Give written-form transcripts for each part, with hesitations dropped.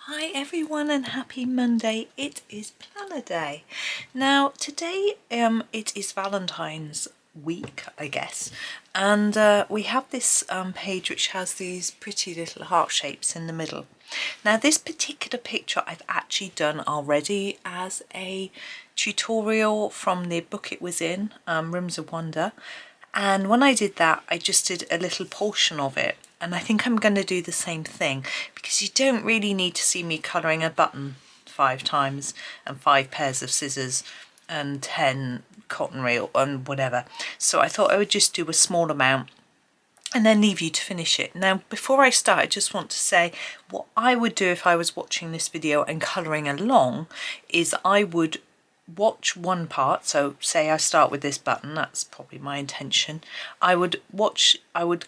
Hi everyone and happy Monday. It is planner day. Now today it is Valentine's week, I guess, and we have this page which has these pretty little heart shapes in the middle. Now this particular picture I've actually done already as a tutorial from the book it was in, Rooms of Wonder, and when I did that I just did a little portion of it. And I think I'm going to do the same thing because you don't really need to see me colouring a button 5 times and 5 pairs of scissors and 10 cotton reel and whatever. So I thought I would just do a small amount and then leave you to finish it. Now before I start, I just want to say what I would do if I was watching this video and colouring along is I would watch one part. So say I start with this button, that's probably my intention. I would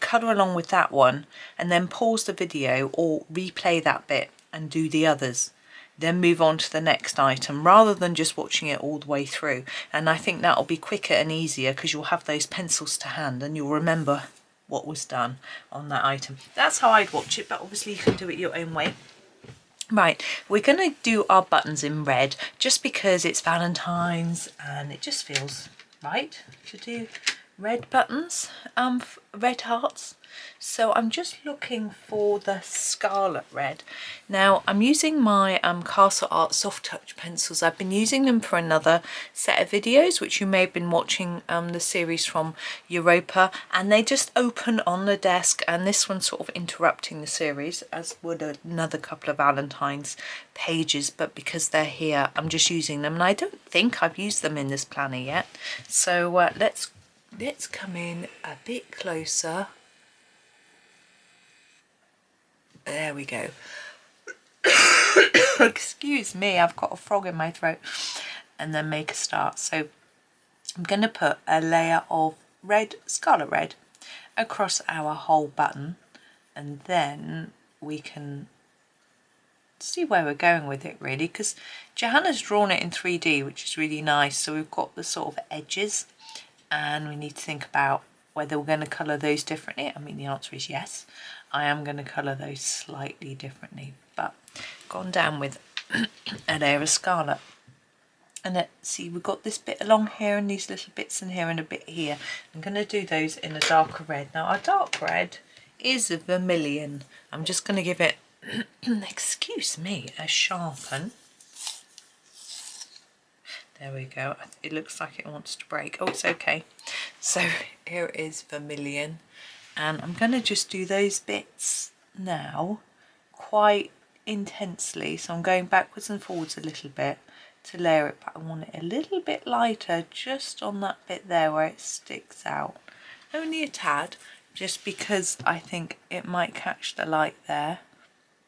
colour along with that one and then pause the video or replay that bit and do the others, then move on to the next item rather than just watching it all the way through. And I think that'll be quicker and easier because you'll have those pencils to hand and you'll remember what was done on that item. That's how I'd watch it, but obviously you can do it your own way. Right, we're going to do our buttons in red just because it's Valentine's and it just feels right to do red buttons, red hearts. So I'm just looking for the scarlet red. Now I'm using my Castle Art Soft Touch pencils. I've been using them for another set of videos which you may have been watching, the series from Europa, and they just open on the desk, and this one's sort of interrupting the series as would another couple of Valentine's pages, but because they're here I'm just using them and I don't think I've used them in this planner yet. So let's come in a bit closer. There we go. Excuse me, I've got a frog in my throat. And then make a start. So I'm going to put a layer of red, scarlet red, across our whole button, and then we can see where we're going with it really, because Johanna's drawn it in 3D, which is really nice. So we've got the sort of edges and we need to think about whether we're going to colour those differently. I mean, the answer is yes. I am going to colour those slightly differently, but gone down with a layer of scarlet. And let's see, we've got this bit along here and these little bits in here and a bit here. I'm going to do those in a darker red. Now our dark red is a vermilion. I'm just going to give it, excuse me, a sharpen. There we go. It looks like it wants to break. Oh, it's okay. So here is vermilion. And I'm going to just do those bits now quite intensely. So I'm going backwards and forwards a little bit to layer it, but I want it a little bit lighter just on that bit there where it sticks out. Only a tad, just because I think it might catch the light there.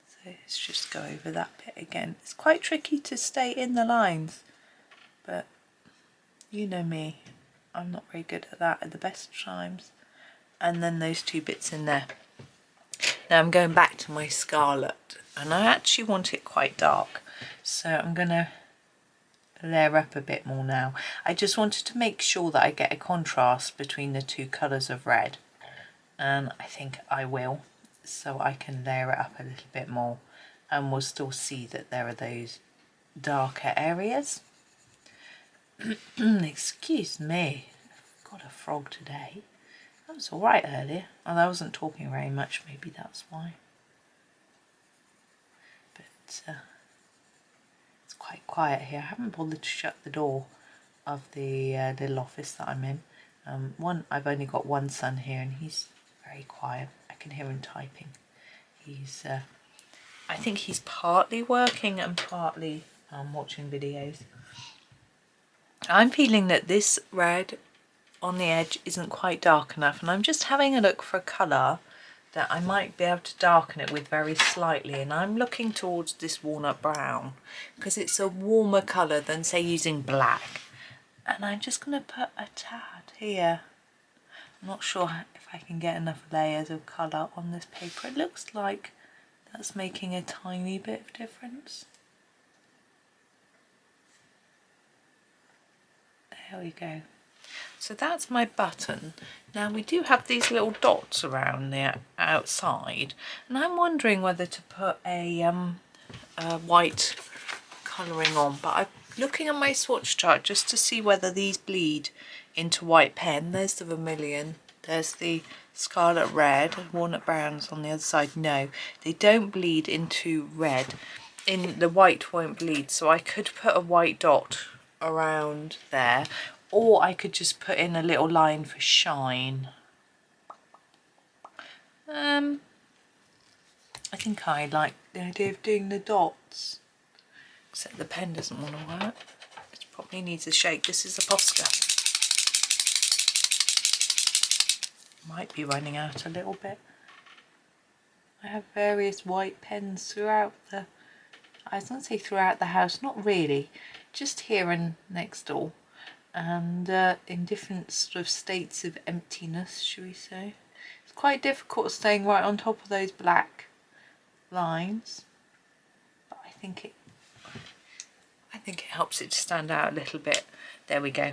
So let's just go over that bit again. It's quite tricky to stay in the lines, but you know me, I'm not very good at that at the best of times. And then those 2 bits in there. Now I'm going back to my scarlet and I actually want it quite dark, so I'm going to layer up a bit more now. I just wanted to make sure that I get a contrast between the 2 colours of red, and I think I will, so I can layer it up a little bit more and we'll still see that there are those darker areas. Excuse me, I've got a frog today. That was alright earlier, and I wasn't talking very much, maybe that's why. But it's quite quiet here. I haven't bothered to shut the door of the little office that I'm in. I've only got one son here and he's very quiet. I can hear him typing. He's, I think he's partly working and partly watching videos. I'm feeling that this red on the edge isn't quite dark enough, and I'm just having a look for a colour that I might be able to darken it with very slightly, and I'm looking towards this walnut brown because it's a warmer colour than say using black. And I'm just going to put a tad here. I'm not sure if I can get enough layers of colour on this paper. It looks like that's making a tiny bit of difference. There we go. So that's my button. Now we do have these little dots around the outside, and I'm wondering whether to put a white colouring on, but I'm looking at my swatch chart just to see whether these bleed into white pen. There's the vermilion, there's the scarlet red, walnut browns on the other side. No, they don't bleed into red. The white won't bleed, so I could put a white dot around there, or I could just put in a little line for shine. I think I like the idea of doing the dots, except the pen doesn't want to work. It probably needs a shake. This is a Posca. Might be running out a little bit. I have various white pens throughout the, I was going to say throughout the house, not really, just here and next door, and in different sort of states of emptiness, shall we say. It's quite difficult staying right on top of those black lines, but I think it helps it to stand out a little bit. There we go.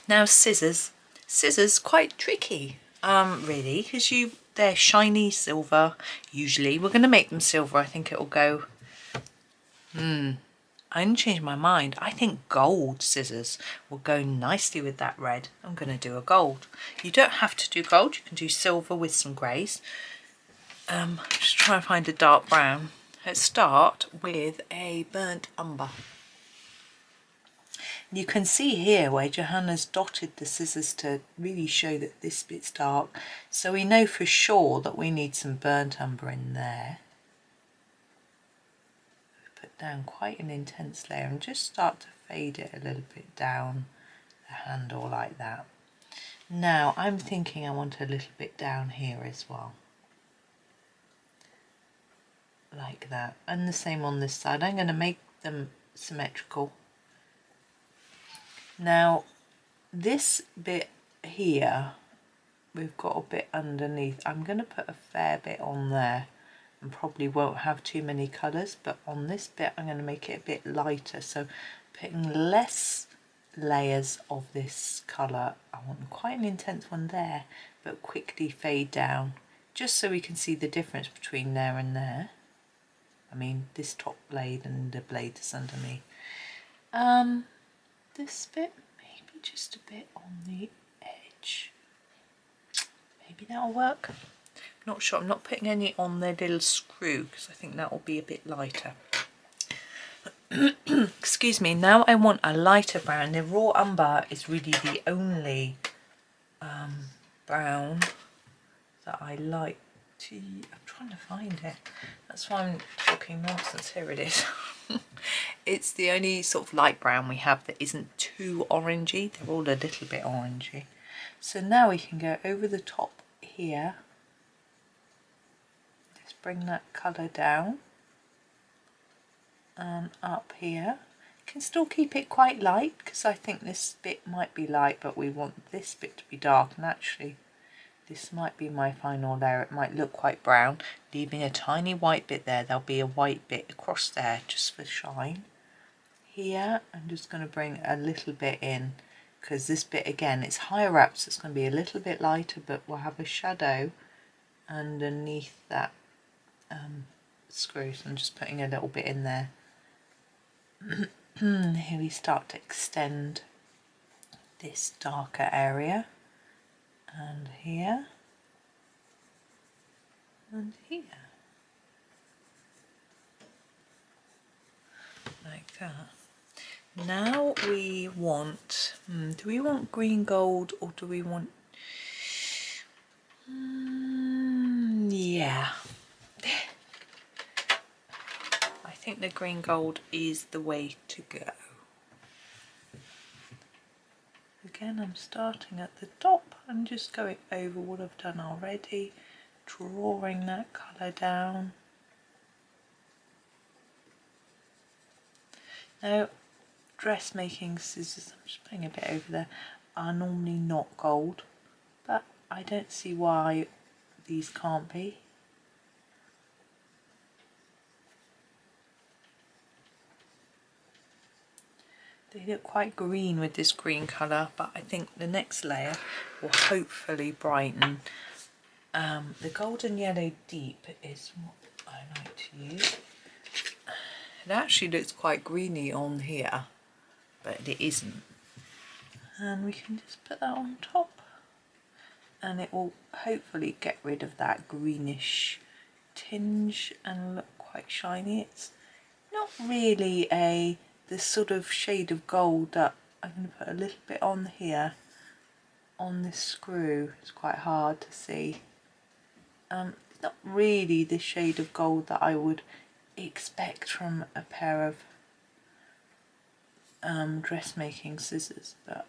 Now scissors. Scissors, quite tricky, really, because they're shiny silver. Usually, we're going to make them silver. I think it will go. I didn't change my mind. I think gold scissors will go nicely with that red. I'm going to do a gold. You don't have to do gold. You can do silver with some greys. Just try and find a dark brown. Let's start with a burnt umber. You can see here where Johanna's dotted the scissors to really show that this bit's dark. So we know for sure that we need some burnt umber in there. Put down quite an intense layer and just start to fade it a little bit down the handle like that. Now I'm thinking I want a little bit down here as well. Like that. And the same on this side. I'm going to make them symmetrical. Now this bit here, we've got a bit underneath. I'm going to put a fair bit on there and probably won't have too many colours, but on this bit I'm going to make it a bit lighter, so putting less layers of this colour. I want quite an intense one there, but quickly fade down, just so we can see the difference between there and there. I mean this top blade and the blade that's underneath. This bit, maybe just a bit on the edge. Maybe that'll work. Not sure. I'm not putting any on the little screw because I think that will be a bit lighter. Excuse me. Now I want a lighter brown. The raw umber is really the only brown that I like to. I'm trying to find it. That's why I'm talking nonsense. Here it is. It's the only sort of light brown we have that isn't too orangey. They're all a little bit orangey. So now we can go over the top here. Just bring that colour down. And up here. You can still keep it quite light because I think this bit might be light, but we want this bit to be dark. And actually, this might be my final layer. It might look quite brown, leaving a tiny white bit there. There'll be a white bit across there just for shine. Here, I'm just going to bring a little bit in because this bit again, it's higher up, so it's going to be a little bit lighter, but we'll have a shadow underneath that screw. So I'm just putting a little bit in there. Here we start to extend this darker area. And here, and here, like that. Now we want, do we want green gold or do we want, yeah, I think the green gold is the way to go. Again, I'm starting at the top and just going over what I've done already, drawing that colour down. Now, dressmaking scissors, I'm just putting a bit over there, are normally not gold, but I don't see why these can't be. They look quite green with this green colour, but I think the next layer will hopefully brighten. The golden yellow deep is what I like to use. It actually looks quite greeny on here, but it isn't. And we can just put that on top, and it will hopefully get rid of that greenish tinge and look quite shiny. It's not really the sort of shade of gold that I'm going to put a little bit on here on this screw. It's quite hard to see. It's not really the shade of gold that I would expect from a pair of dressmaking scissors, but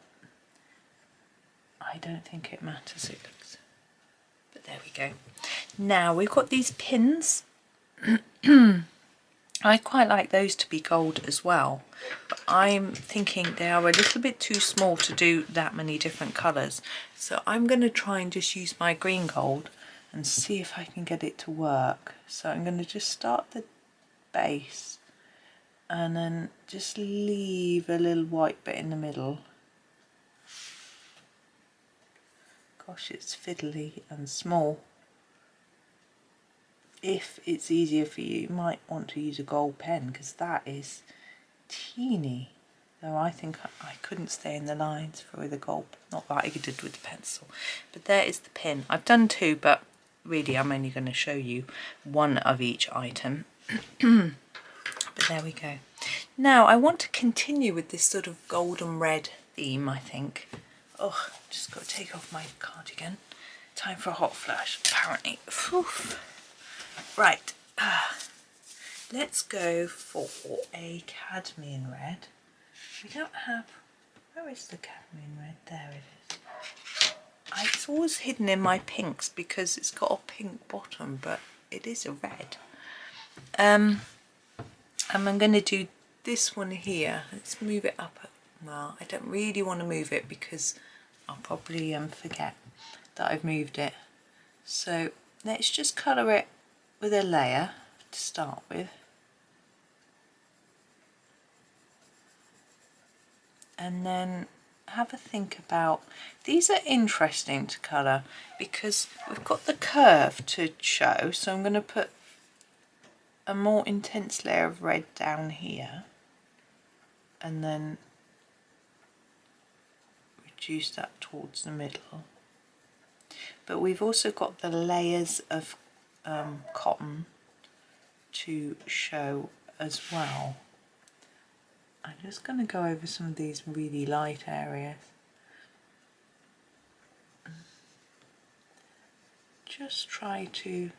I don't think it matters. It looks, but there we go. Now we've got these pins. I quite like those to be gold as well, but I'm thinking they are a little bit too small to do that many different colours. So I'm going to try and just use my green gold and see if I can get it to work. So I'm going to just start the base and then just leave a little white bit in the middle. Gosh, it's fiddly and small. If it's easier for you, you might want to use a gold pen, because that is teeny. Though I think I couldn't stay in the lines for the gold, not that I did with the pencil. But there is the pin. I've done two, but really I'm only going to show you one of each item. But there we go. Now I want to continue with this sort of golden red theme, I think. Oh, just got to take off my cardigan. Time for a hot flash, apparently. Oof. Right, let's go for a cadmium red. We don't have, where is the cadmium red? There it is. It's always hidden in my pinks because it's got a pink bottom, but it is a red. And I'm going to do this one here. Let's move it up. Well, I don't really want to move it because I'll probably forget that I've moved it. So let's just colour it with a layer to start with, and then have a think about, these are interesting to colour because we've got the curve to show, so I'm going to put a more intense layer of red down here and then reduce that towards the middle. But we've also got the layers of cotton to show as well. I'm just going to go over some of these really light areas. Just try to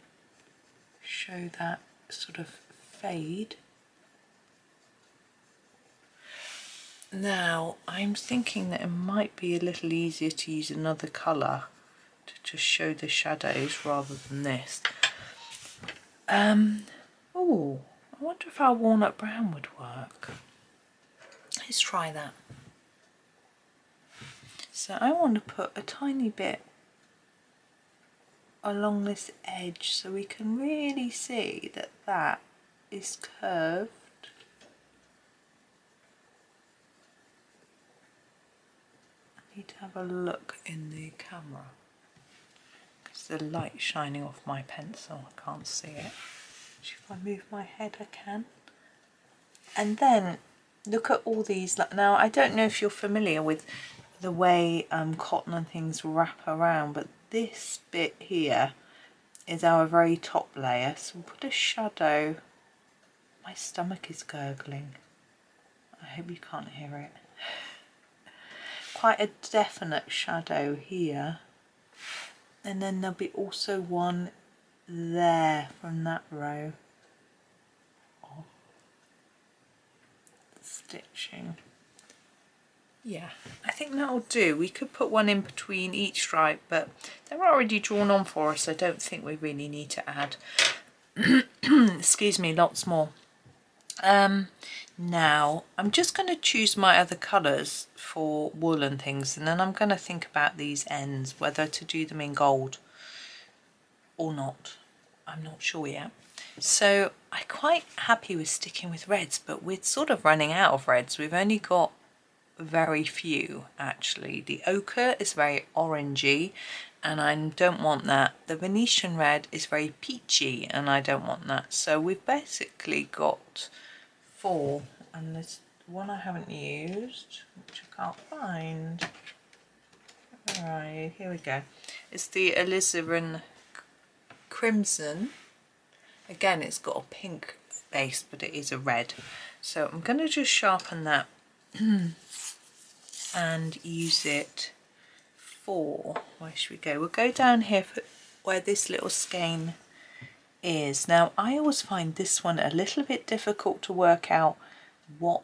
show that sort of fade. Now I'm thinking that it might be a little easier to use another colour to just show the shadows rather than this. Oh, I wonder if our walnut brown would work. Let's try that. So I want to put a tiny bit along this edge so we can really see that that is curved. I need to have a look in the camera because the light's shining off my pencil, I can't see it. If I move my head I can. And then look at all these. Now I don't know if you're familiar with the way cotton and things wrap around, but this bit here is our very top layer, so we'll put a shadow. My stomach is gurgling. I hope you can't hear it. Quite a definite shadow here, and then there'll be also one there from that row of stitching. Yeah, I think that'll do. We could put one in between each stripe, but they're already drawn on for us. I don't think we really need to add excuse me, lots more. Now I'm just going to choose my other colours for wool and things, and then I'm going to think about these ends, whether to do them in gold or not. I'm not sure yet. So I'm quite happy with sticking with reds, but we're sort of running out of reds. We've only got very few actually. The ochre is very orangey and I don't want that. The Venetian red is very peachy and I don't want that. So we've basically got 4, and there's one I haven't used, which I can't find. Alright, here we go. It's the alizarin crimson. Again, it's got a pink base, but it is a red. So I'm going to just sharpen that and use it for, where should we go? We'll go down here for where this little skein is. Now, I always find this one a little bit difficult to work out what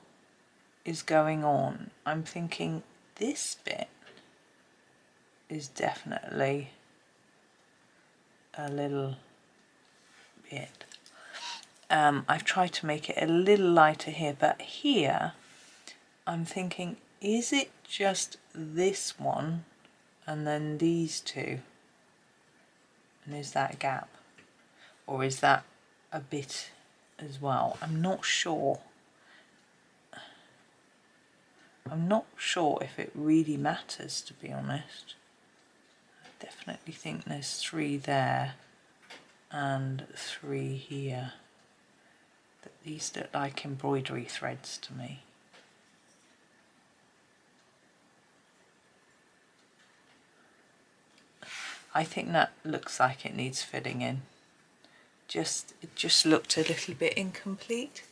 is going on. I'm thinking this bit is definitely a little bit. I've tried to make it a little lighter here, but here I'm thinking, is it just this one and then these two? And is that a gap? Or is that a bit as well? I'm not sure. I'm not sure if it really matters, to be honest. I definitely think there's 3 there and 3 here. But these look like embroidery threads to me. I think that looks like it needs filling in. It just looked a little bit incomplete.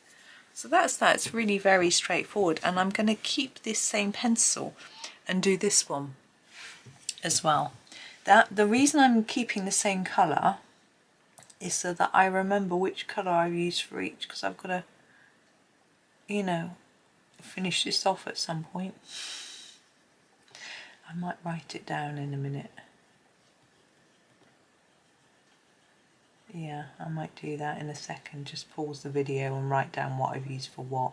So that's that. It's really very straightforward, and I'm going to keep this same pencil and do this one as well. The reason I'm keeping the same colour is so that I remember which colour I use for each, because I've got to, you know, finish this off at some point. I might write it down in a minute. Yeah, I might do that in a second. Just pause the video and write down what I've used for what,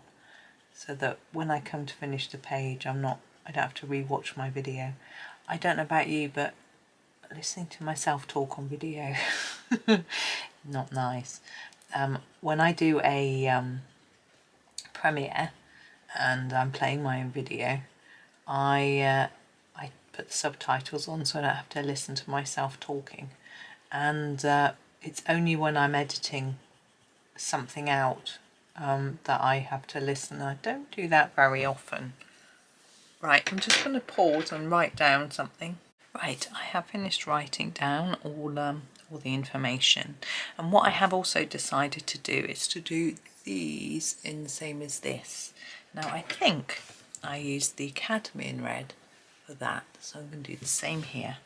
so that when I come to finish the page, I don't have to re-watch my video. I don't know about you, but listening to myself talk on video, not nice. When I do a premiere and I'm playing my own video, I put the subtitles on so I don't have to listen to myself talking, and it's only when I'm editing something out that I have to listen. I don't do that very often. Right, I'm just going to pause and write down something. Right, I have finished writing down all the information, and what I have also decided to do is to do these in the same as this. Now I think I used the cadmium red for that, so I'm going to do the same here.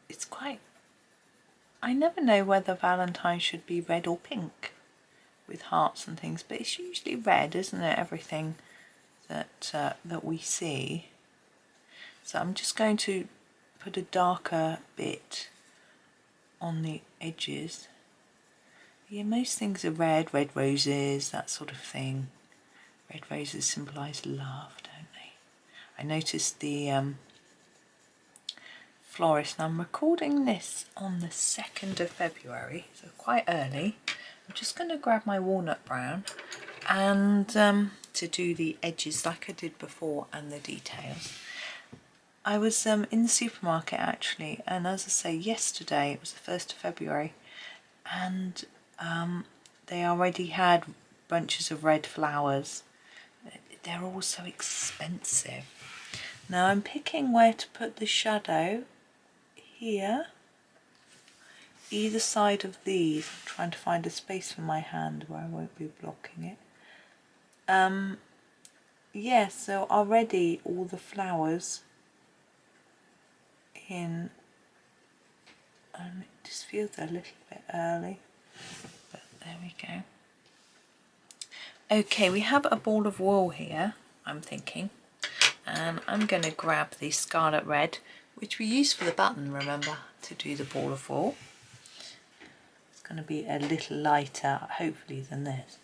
It's quite, I never know whether Valentine should be red or pink with hearts and things, but it's usually red, isn't it, everything that we see. So I'm just going to put a darker bit on the edges. Yeah, most things are red roses, that sort of thing. Red roses symbolise love, don't they? I noticed the florist, and I'm recording this on the 2nd of February, so quite early. I'm just going to grab my walnut brown and to do the edges like I did before and the details. I was in the supermarket actually, and as I say, yesterday, it was the 1st of February, and they already had bunches of red flowers. They're all so expensive. Now I'm picking where to put the shadow here, either side of these. I'm trying to find a space for my hand where I won't be blocking it. Yeah, so already all the flowers in, and it just feels a little bit early, but there we go. Okay, we have a ball of wool here, I'm thinking, and I'm going to grab the scarlet red, which we used for the button, remember, to do the ball of wool. It's going to be a little lighter, hopefully, than this.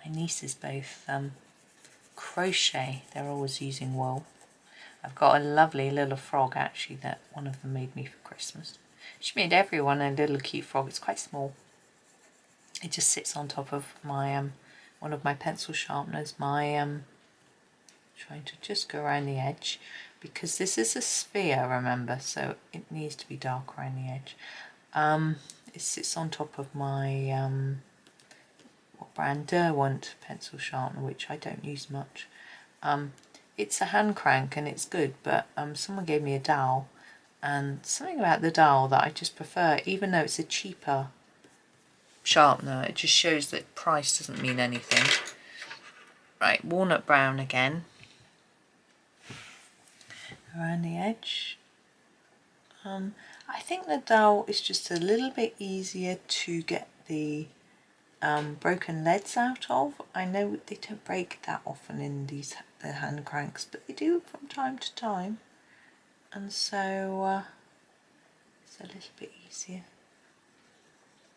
My nieces both crochet, they're always using wool. I've got a lovely little frog actually that one of them made me for Christmas. She made everyone a little cute frog. It's quite small. It just sits on top of my one of my pencil sharpeners, my Trying to just go around the edge, because this is a sphere, remember, so it needs to be dark around the edge. It sits on top of my what brand, Derwent pencil sharpener, which I don't use much. It's a hand crank and it's good, but someone gave me a dowel, and something about the dowel that I just prefer, even though it's a cheaper sharpener. It just shows that price doesn't mean anything. Right, walnut brown again around the edge. I think the dowel is just a little bit easier to get the broken leads out of. I know they don't break that often in these hand cranks, but they do from time to time, and so it's a little bit easier.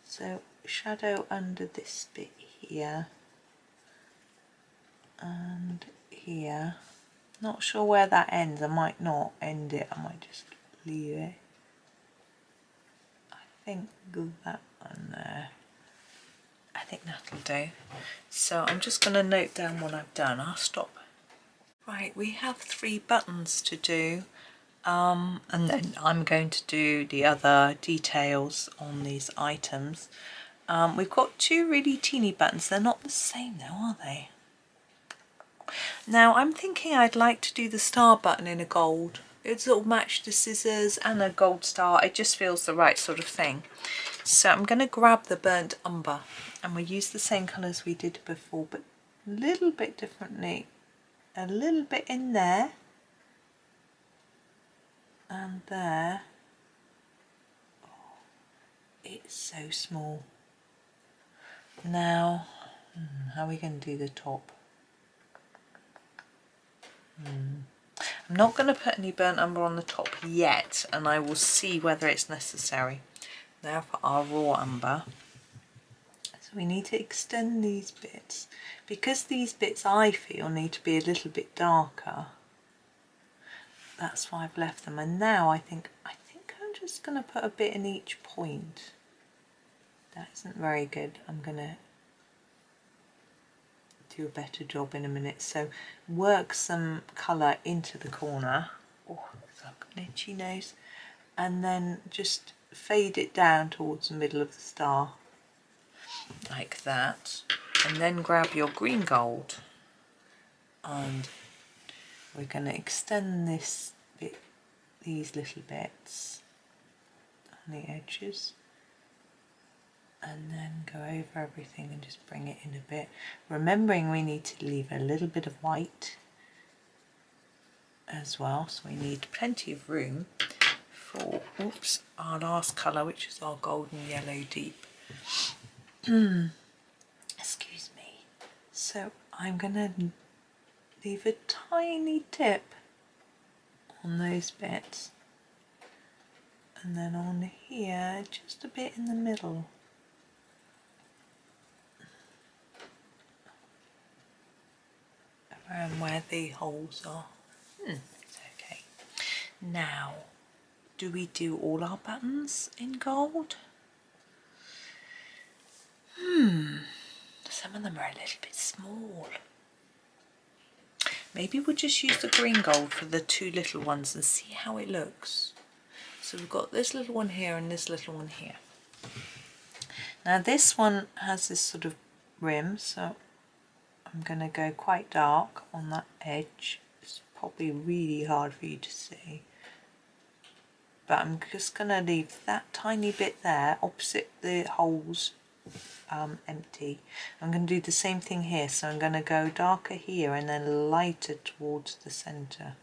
So shadow under this bit here and here. Not sure where that ends. I might not end it, I might just leave it. I think that one there, I think that'll do. So I'm just going to note down what I've done. I'll stop. Right, we have 3 buttons to do, and then I'm going to do the other details on these items. We've got 2 really teeny buttons. They're not the same though, are they? Now I'm thinking I'd like to do the star button in a gold. It'll match the scissors and a gold star. It just feels the right sort of thing. So I'm going to grab the burnt umber, and we'll use the same colours we did before, but a little bit differently. A little bit in there and there. Oh, it's so small. Now, how are we going to do the top? I'm not going to put any burnt umber on the top yet, and I will see whether it's necessary. Now for our raw umber. So we need to extend these bits, because these bits I feel need to be a little bit darker. That's why I've left them. And now I think I'm just going to put a bit in each point. That isn't very good. I'm going to do a better job in a minute. So work some colour into the corner. Oh, I've got an itchy nose. And then just fade it down towards the middle of the star, like that. And then grab your green gold, and we're going to extend this bit, these little bits on the edges, and then go over everything and just bring it in a bit, remembering we need to leave a little bit of white as well, so we need plenty of room for our last colour, which is our golden yellow deep. Excuse me. So I'm going to leave a tiny tip on those bits, and then on here just a bit in the middle. Around where the holes are. It's okay. Now, do we do all our buttons in gold? Some of them are a little bit small. Maybe we'll just use the green gold for the 2 little ones and see how it looks. So we've got this little one here and this little one here. Now this one has this sort of rim, so I'm going to go quite dark on that edge. It's probably really hard for you to see, but I'm just going to leave that tiny bit there opposite the holes empty. I'm going to do the same thing here, so I'm going to go darker here and then lighter towards the centre.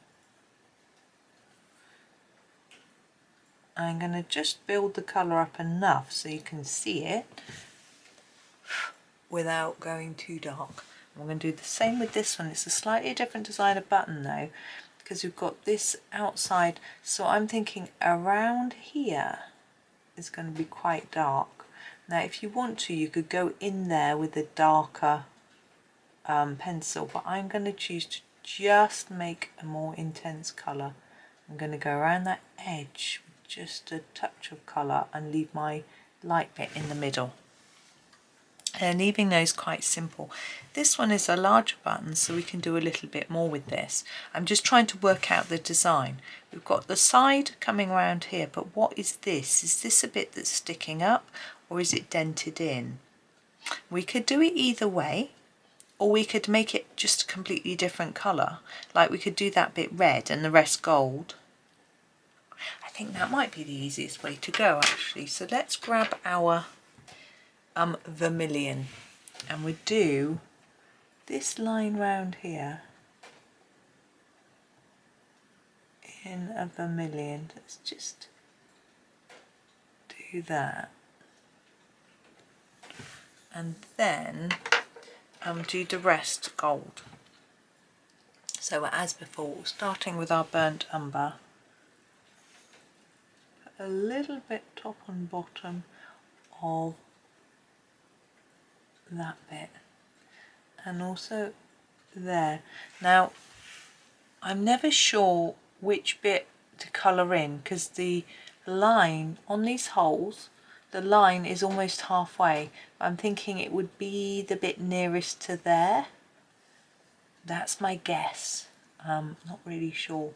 I'm going to just build the colour up enough so you can see it without going too dark. I'm going to do the same with this one. It's a slightly different design of button though, because we've got this outside, so I'm thinking around here is going to be quite dark. Now if you want to, you could go in there with a darker pencil, but I'm going to choose to just make a more intense colour. I'm going to go around that edge with just a touch of colour and leave my light bit in the middle. and leaving those quite simple. This one is a larger button, so we can do a little bit more with this. I'm just trying to work out the design. We've got the side coming around here, but what is this? Is this a bit that's sticking up, or is it dented in? We could do it either way, or we could make it just a completely different colour. Like we could do that bit red and the rest gold. I think that might be the easiest way to go actually. So let's grab our vermilion, and we do this line round here in a vermilion. Let's just do that, and then do the rest gold. So as before, starting with our burnt umber, a little bit top and bottom of that bit, and also there. Now I'm never sure which bit to colour in, because the line on these holes, the line is almost halfway. I'm thinking it would be the bit nearest to there. That's my guess. Not really sure,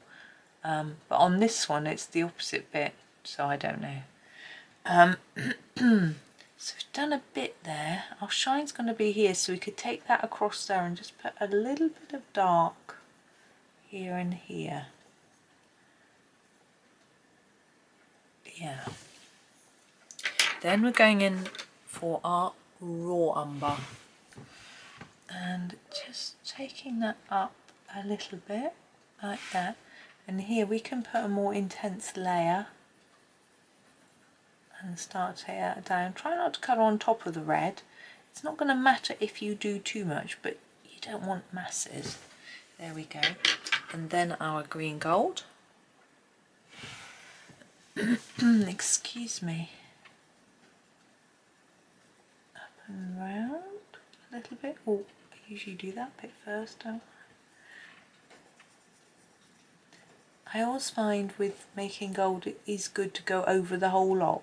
but on this one it's the opposite bit, so I don't know. So we've done a bit there. Our shine's going to be here, so we could take that across there and just put a little bit of dark here and here. Yeah. Then we're going in for our raw umber, and just taking that up a little bit like that, and here we can put a more intense layer and start to take that down. Try not to colour on top of the red. It's not going to matter if you do too much, but you don't want masses. There we go. And then our green gold. Excuse me. Up and round a little bit. Oh, I usually do that bit first, don't I? I always find with making gold it is good to go over the whole lot.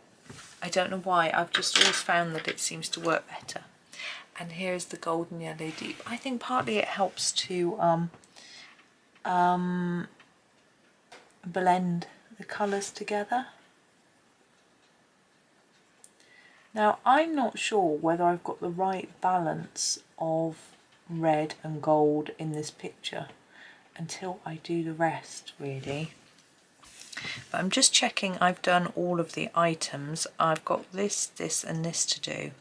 I don't know why, I've just always found that it seems to work better. And here's the golden yellow deep. I think partly it helps to blend the colours together. Now I'm not sure whether I've got the right balance of red and gold in this picture until I do the rest, really. But I'm just checking I've done all of the items. I've got this, this and this to do.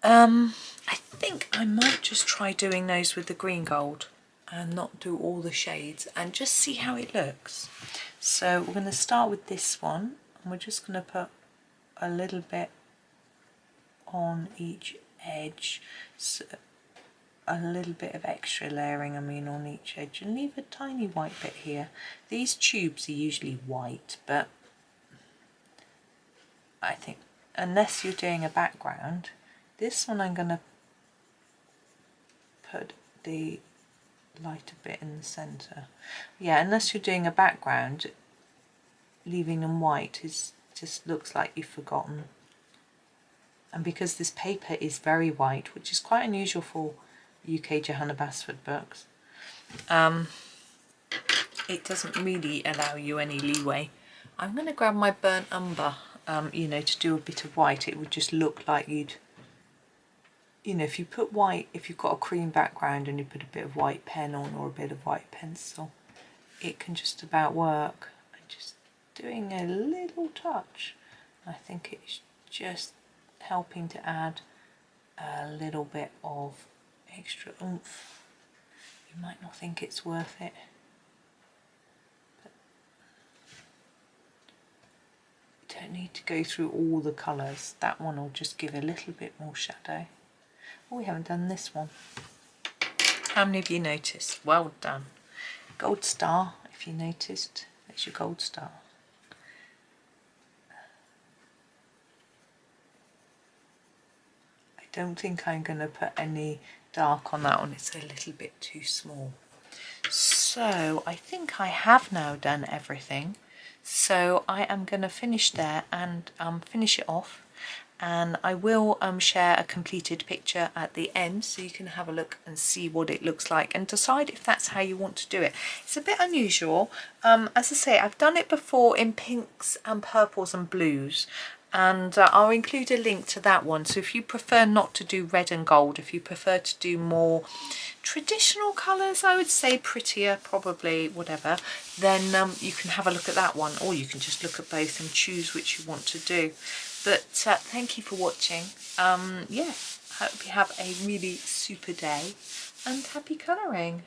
I think I might just try doing those with the green gold and not do all the shades and just see how it looks. So we're going to start with this one, and we're just going to put a little bit on each edge. So a little bit of extra layering, I mean, on each edge, and leave a tiny white bit here. These tubes are usually white, but I think unless you're doing a background, this one I'm going to put the lighter bit in the centre. Yeah, unless you're doing a background, leaving them white is just looks like you've forgotten. And because this paper is very white, which is quite unusual for UK Johanna Basford books, it doesn't really allow you any leeway. I'm going to grab my burnt umber, you know, to do a bit of white. It would just look like you'd, you know, if you put white, if you've got a cream background and you put a bit of white pen on or a bit of white pencil, it can just about work. I'm just doing a little touch. I think it's just helping to add a little bit of extra oomph. You might not think it's worth it, but you don't need to go through all the colours. That one will just give a little bit more shadow. Oh, we haven't done this one. How many of you noticed? Well done. Gold star, if you noticed. There's your gold star. I don't think I'm going to put any dark on that one. It's a little bit too small. So I think I have now done everything. So I am going to finish there and finish it off. and I will share a completed picture at the end so you can have a look and see what it looks like and decide if that's how you want to do it. It's a bit unusual. As I say, I've done it before in pinks and purples and blues, and I'll include a link to that one. So if you prefer not to do red and gold, if you prefer to do more traditional colours, I would say prettier, probably, whatever, then you can have a look at that one, or you can just look at both and choose which you want to do. But thank you for watching. Yeah, hope you have a really super day and happy colouring.